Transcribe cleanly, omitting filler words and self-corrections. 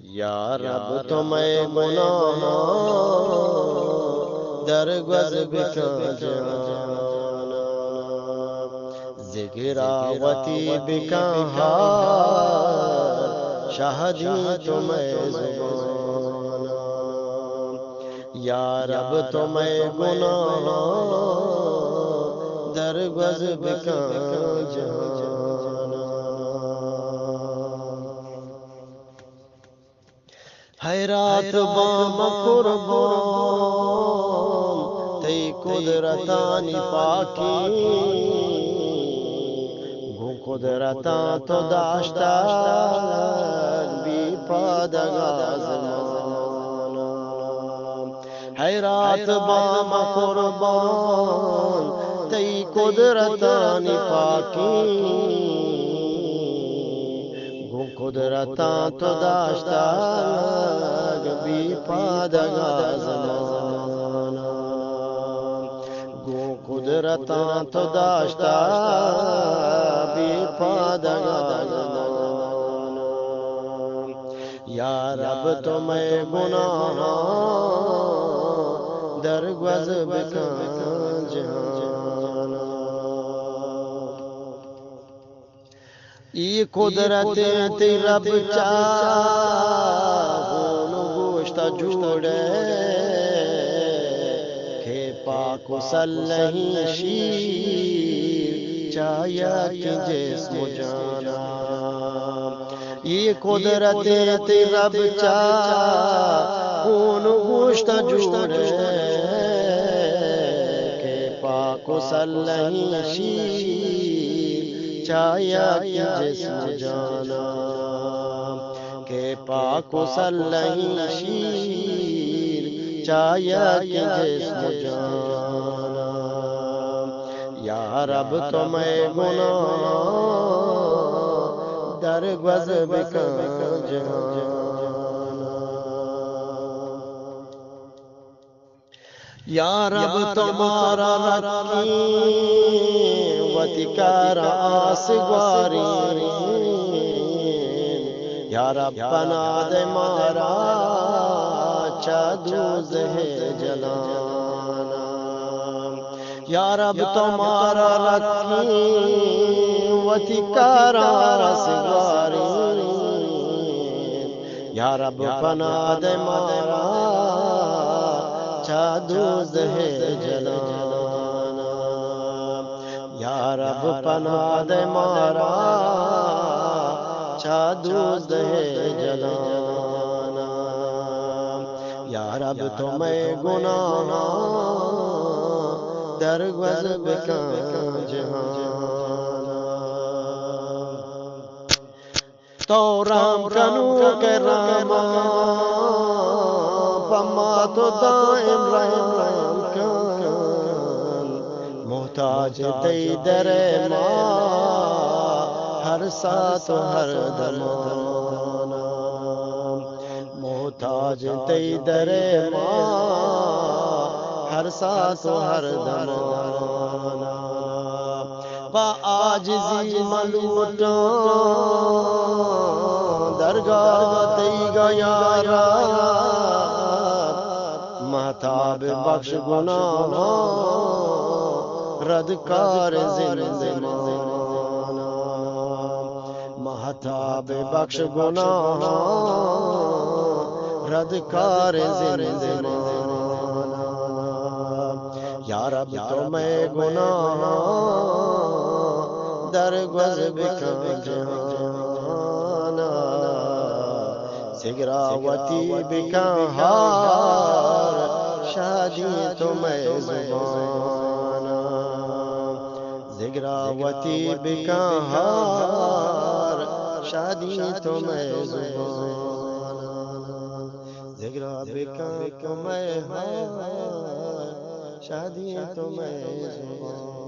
या रब तो मैं गुनाह दरगज़ बिका जाना, ज़िगरावती बिका हार शाहदी तो मैं ज़ुबाना। या रब तो मैं गुनाह दरगज़ बिका जाना। हैरात बाम कुर्बान तई कुदरतानी पाकी, गो कुदरता तो दाश्ता बी पादगा ज़माना। हैरात बाम कुर्बान तई कुदरतानी पाकी, गो कुदरता तो दाश्ता बी पादगा ज़माना। गो कुदरता तो दाश्ता बी पादगा ज़माना। या रब तो मैं गुनाह दरगज़ बिका जाना। ये कुदरत रब चाहून गोश्त जोड़े खे पाक सल्लही शीर चाया कि जिस्म जाना। ये कुदरत रब चाहून गोश्त जोड़े खे पाक सल्लही शीर चाया कि जिस्म जाना। के पाक सल्लही शीर चाया कि जिस्म जाना। या रब तो मैं गुनाह दरगज़ बिका जाना। या रब तुम्हारा रखी वतिकार आसगवारी, या रब बना दे मारा चादूज़ है जलाना। या रब तुम्हारा रखी वतिकार आसगवारी, या रब बना दे मारा चादूज़ है जलाना। या रब पना दे मारा चादूज़ है जलाना। या रब तो मैं गुनाह दरगज़ बिका जाना। तो राम कनू के रामा पम्मा तो दाइम राम कान, मोहताज दई दरे माँ हर साथ हर दमाना। मोहताज दई दरे माँ हर साथ हर दमाना। बा आजिज़ी मलूटा दरगाह दई गया महताब बख्श गुनाह रदकार ज़िंदमाना। महताब बख्श गुनाह रदकार ज़िंदमाना। या रब तो मैं गुनाह दरगज़ बिका जाना। ज़िगरावती बिका हार शादी तो मैं ज़ुबाना। ज़िगरावती बिका हार शादी तो मैं ज़ुबाना। ज़िगरा बिका तो मैं हार शादी तो मैं ज़ुबाना।